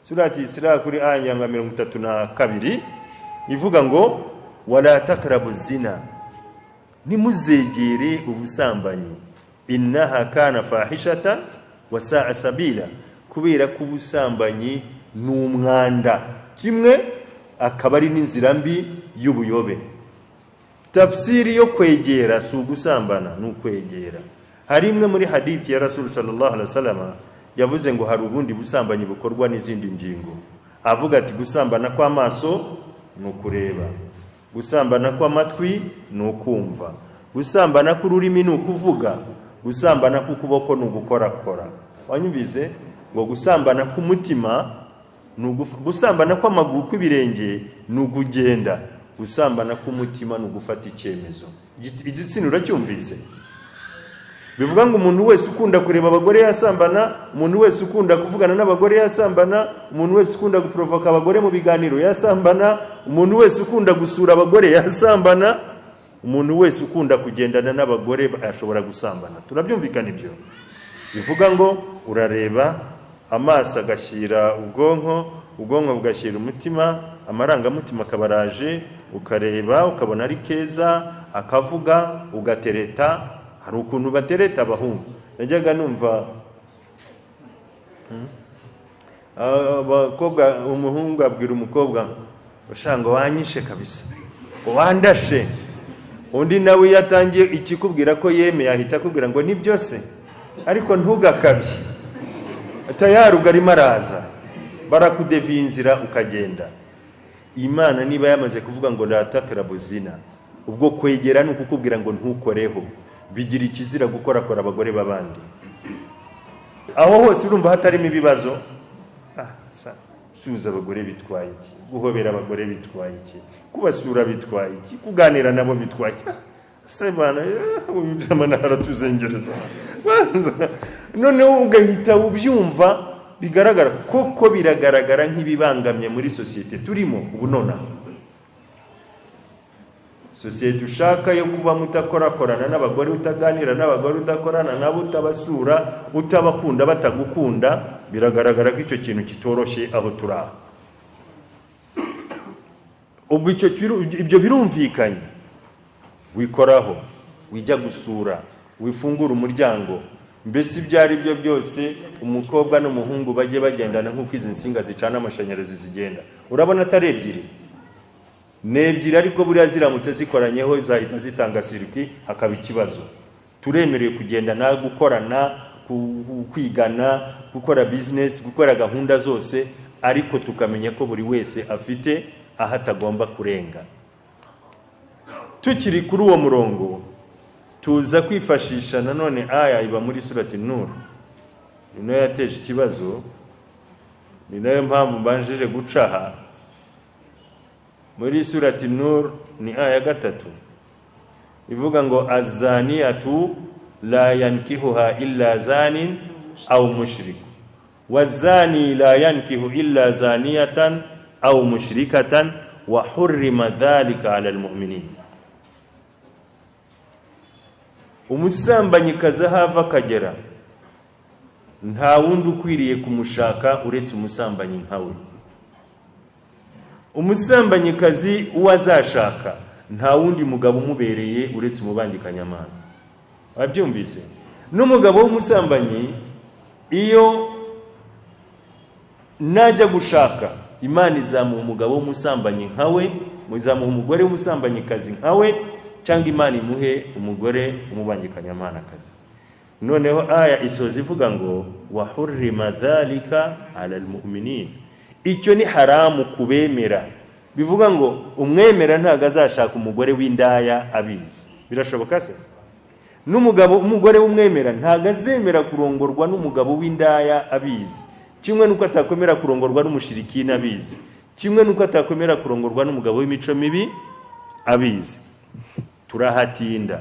surati Isra kuri aya ya 32 ivuga ngo wala takrabu zina, nimuzegere ubusambanyi, innaha kana fahishatan wa sa'a sabila, kubera ko ubusambanyi n'umwanda kimwe akaba ari n'inzira mbi y'ubuyobe. Tafsiri yo kwegera si ugusambana n'ukwegera. Hari imwe muri hadithi ya Rasul sallallahu alaihi wasallam yavuze ngo hari ubundi busambanyi bukorwa n'izindi ngingo. Avuga ati gusambana kw'amaso n'ukureba, gusambana kw'amatwi n'ukumva, gusambana k'ururimi n'ukuvuga, gusambana k'ukuboko n'ugukorakora. Wanyumvize ngo gusambana k'umutima, gusambana kw'amaguru kw'ibirenge n'ugugenda, gusambana k'umutima n'ugufata icyemezo. Igitsina uracyumvise? Bivuga ngo umuntu wese ukunda kureba abagore yasambana, umuntu wese ukunda kuvugana n'abagore yasambana, umuntu wese ukunda guprovoka abagore mu biganiro yasambana, umuntu wese ukunda gusura abagore yasambana, umuntu wese ukunda kugendana n'abagore ashobora gusambana. Turabyumvikana ibyo? Bivuga ngo urareba, amaso agashira ubwonko, ubwonko bugashyira umutima, amarangamutima akabaraje, ukareba ukabona ari keza, akavuga, ugatereta. Hari ukuntu batereta abahungu. Najyaga numva abakobwa, umuhungu abwira umukobwa, ushanga wanyishe kabisa, wandashe. Undi nawe yatangiye ikikubwira ko yemeye, ahita akubwira ngo ni byose, ariko ntugakabye. Atayaruga arimo araza, barakudevinzira ukagenda. Imana niba yamaze kuvuga ngo la takrabu zina, ubwo kwegera ni ukukubwira ngo ntukoreho, bigira ikizira gukorakora abagore babandi. Aho hose urumva hatarimo ibibazo. Suza abagore bitwaye iki? Guhobera abagore bitwaye iki? Kubasura bitwaye iki? Kuganira nabo bitwaye iki? Sebana ujamana haratuzengereza. Noneho ugahita ubyumva, bigaragara koko biragaragara nk'ibibangamye muri societe turimo ubu nona. Societe ushaka yo kuba mutakorakorana n'abagore, utaganira n'abagore, udakorana nabo, utabasura, utabakunda, batagukunda, biragaragara ko icyo kintu kitoroshye aho turaha. Ubwo ibyo birumvikanye. Wikoraho, wijya gusura, wifungura umuryango, mbese ibyari byo byose umukobwa n'umuhungu bajye bagendana nk'uko izi nsinga zicana amashanyarazi zigenda. Urabona atari ebyiri? Nebyiri, ariko buriya ziramutse zikoranyeho zahita zitanga siriki, hakaba ikibazo. Turemerewe kugendana, gukorana, kwigana, gukora business, gukora gahunda zose, ariko tukamenya ko buri wese afite aho atagomba kurenga. Tukiri kuri uwo murongo, tuza kwifashisha nanone aya iba muri surati Nur. Ino yateje ikibazo, ni nayo mpamvu mbanjije gucaha. Muri surati Nur ni aya 3 ivuga ngo azaniyatu la yankihuha illa zanin aw mushrik, wazani la yankihu illa zaniyatan aw mushrikatan wa hurrima dhalika ala almu'minin. Umusambanyi kazahava kagera, nta wundi ukwiriye kumushaka uretse umusambanyi nkawe. Umusambanyi kazi uwazashaka nta wundi mugabo umubereye uretse umubangikanyamana. Wabyumvise? N'umugabo w'umusambanyi iyo najya gushaka, Imana izamuha umugabo w'umusambanyi nkawe, muzamuha umugore w'umusambanyi kazi nkawe, cyangwa Imana imuhe umugore umubangikanyamana kazi. Noneho aya isoza ivuga ngo wa hurrima dhalika ala almu'minin. Icyo ni haramu kubemera. Bivuga ngo umwemera ntago azashaka umugore w'indaya abizi. Birashoboka se? N'umugabo umugore w'umwemera ntago azemera kurongorwa n'umugabo w'indaya abizi. Kimwe nuko atakwemera kurongorwa n'umushirikina abizi. Kimwe nuko atakwemera kurongorwa n'umugabo w'imico mibi abizi. Turahatinda.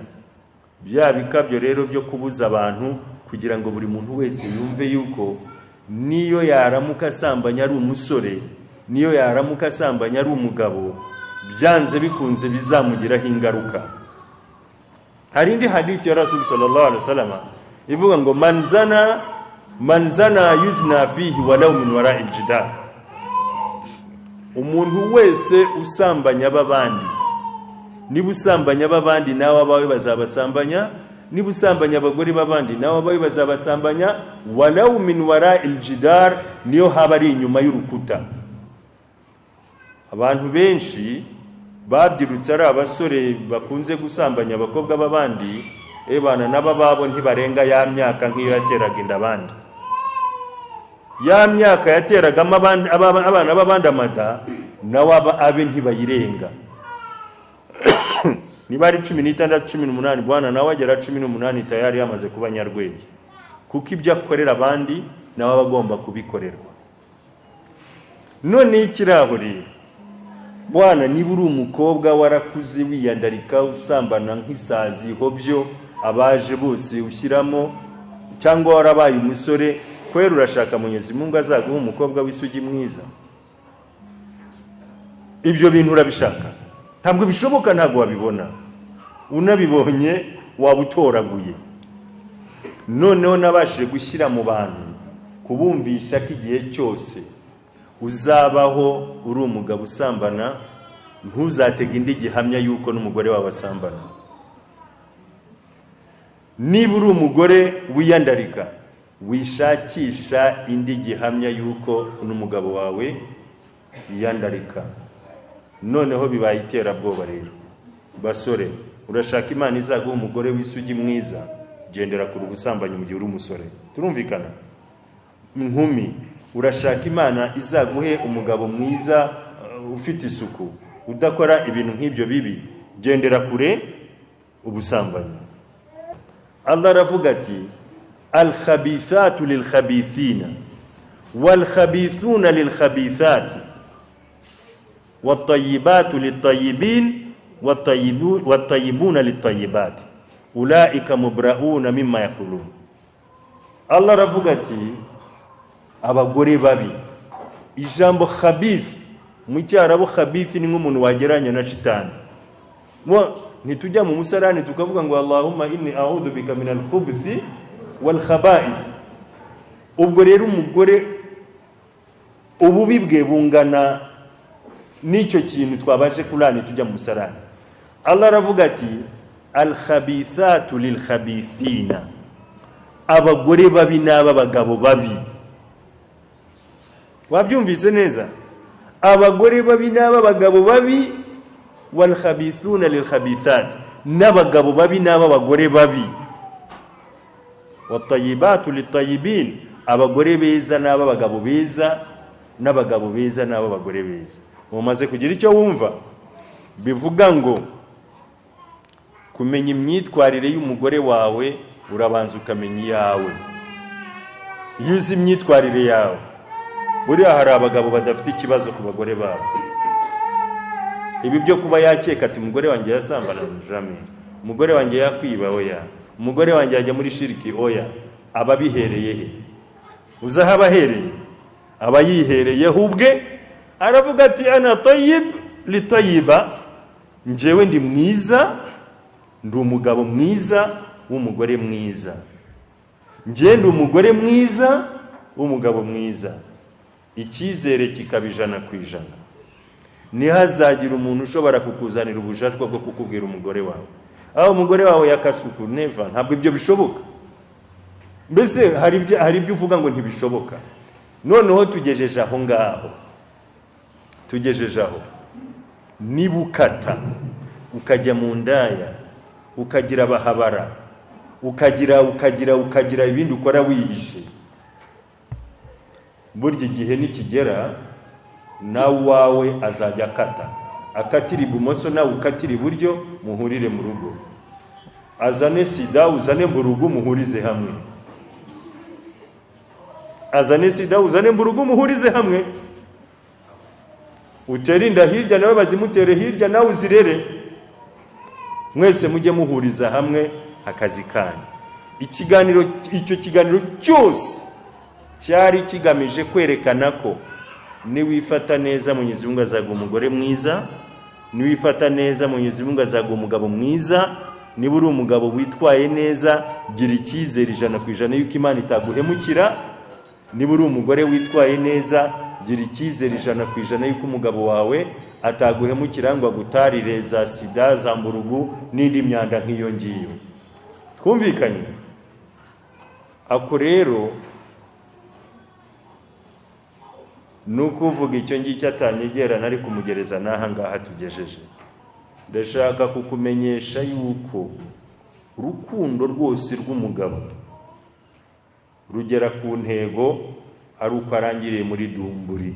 Bya bikabyo rero byo kubuza abantu kugira ngo buri muntu wese yumve yuko niyo yaramuka asambanya ari umusore, niyo yaramuka asambanya ari umugabo, byanze bikunze bizamugiraho ingaruka. Hari indi hadithi ya Rasul sallallahu alaihi wasallam ivuga ngo man zana yuzna fihi walau min wara'il jidar. umuntu wese usambanya babandi, niba usambanya babandi nawe abawe bazabasambanya, niba usambanya abagore babandi nawe abawe bazabasambanya, walau min wara'il jidar, niyo haba ari inyuma y'urukuta. Abantu benshi babyirutse ari abasore bakunze gusambanya abakobwa babandi, ebana n'ababo ntibarenga ya myaka nk'iyo yateraga inda abandi. Ya myaka yateragamo abana b'abandi amada, nawe abe ntibayirenga. Niba ari 16 18, bwana nawe agera 18 tayari yamaze kuba nyarwenge, kuko ibyo akorera abandi nawe bagomba kubikorerwa. None ikirahuri bwana, niba uri umukobwa warakuze wiyandarika usambana nk'isazi hobyo abaje bose ushyiramo, cyangwa warabaye umusore kwera urashaka Mwenyezi Mungu azaguha umukobwa w'isugi mwiza, ibyo bintu urabishaka? Ntabwo bishoboka, ntabwo wabibona. Unabibonye wabutoraguye. Noneho nabashije gushyira mu bantu kubumvisha ko igihe cyose uzabaho uri umugabo usambana, ntuzatega indi gihamya yuko n'umugore wawe asambana. Niba uri umugore wiyandarika, wishakisha indi gihamya yuko n'umugabo wawe yiyandarika. Noneho bibaye iterabwoba rero. Basore, urashaka Imana izaguha umugore w'isugi mwiza, gendera ku busambanyi mu gihe uri umusore. Turumvikana? Inkumi, urashaka Imana izaguhe umugabo mwiza ufite isuku, udakora ibintu nk'ibyo bibi, gendera kure ubusambanyi. Allah aravuga ati al-khabithatu lil-khabithina wal-khabithuna lil-khabithati wat-tayyibatu lit-tayyibin wat-tayyibuna lit-tayyibati ulaika mubra'una mimma yaqulun. Allah aravuga ati abagore babi. Ijambo khabith mu cyarabu, khabith ni nk'umuntu wageranya na shitani. Ntitujya mu musarani tukavuga ngo Allahumma inni a'udhu bika minal khubuthi wal khaba'ith. Ubwo rero umugore ububi bwe bungana n'icyo kintu twabaje kurani tujya mu musarani. Allah aravuga ati al khabithatu lil khabithina, abagore babi n'aba bagabo babi. Wabyumvise neza? Abagore babi n'aba bagabo babi, wal khabithuna lil khabithat, n'abagabo babi n'aba bagore babi. Wat tayyibatu lit tayyibin, abagore beza n'aba bagabo beza, n'abagabo beza n'aba bagore beza. Mumaze kugira icyo wumva? Bivuga ngo kumenya imyitwarire y'umugore wawe urabanza ukamenya iyawe. Iyo uzi imyitwarire yawe, buriya hari abagabo badafite ikibazo ku bagore babo. Ibi byo kuba yakeka ati umugore wanjye yasambana jamais, umugore wanjye yakwiba oya, umugore wanjye yajya muri shiriki oya, ababihereye he? Uzaha abahereye? Aba yihereye ubwe, aravuga ati ana tayyib li tayyiba, njyewe ndi mwiza, ndi umugabo mwiza w'umugore mwiza, njye ndi umugore mwiza w'umugabo mwiza. Icyizere kikaba 100%. Ntihazagira umuntu ushobora kukuzanira ubujajwa bwo kukubwira umugore wawe aho umugore wawe yakasuku, never. Ntabwo ibyo bishoboka. Mbese hari ibyo uvuga ngo ntibishoboka. Noneho tugejeje aho ngaho, tugejeje aho niba ukata ukajya mu ndaya, ukagira abahabara, ukagira ibindi ukora wihishe, burya igihe nikigera nawe wawe azajya akatira ibumoso nawe ukatira iburyo, muhurire mu rugo. Azane sida uzane mu rugo muhurize hamwe, azane sida uzane mu rugo muhurize hamwe. Uterinda hirya nawe bazimutere hirya nawe uzirere, mwese mujye muhuriza hamwe akazi kanyu. Icyo kiganiro cyose cyari kigamije kwerekana ko niwifata neza Mwenyezi Mungu azaguha umugore mwiza, niwifata neza Mwenyezi Mungu azaguha umugabo mwiza. Niba uri umugabo witwaye neza, gira icyizere 100% yuko Imana itaguhemukira. Niba uri umugore witwaye neza, gira icyizere 100% yuko umugabo wawe ataguhemukira ngo agutarire za sida, za mburugu n'indi myanda nk'iyo ngiyo. Twumvikanye? Ako rero nukuvuga icyo ngicyo atanyegera nari kumugereza naha ngaha tugejeje. Ndashaka kukumenyesha yuko urukundo rwose rw'umugabo rugera ku ntego ari uko arangiriye muri dumburi.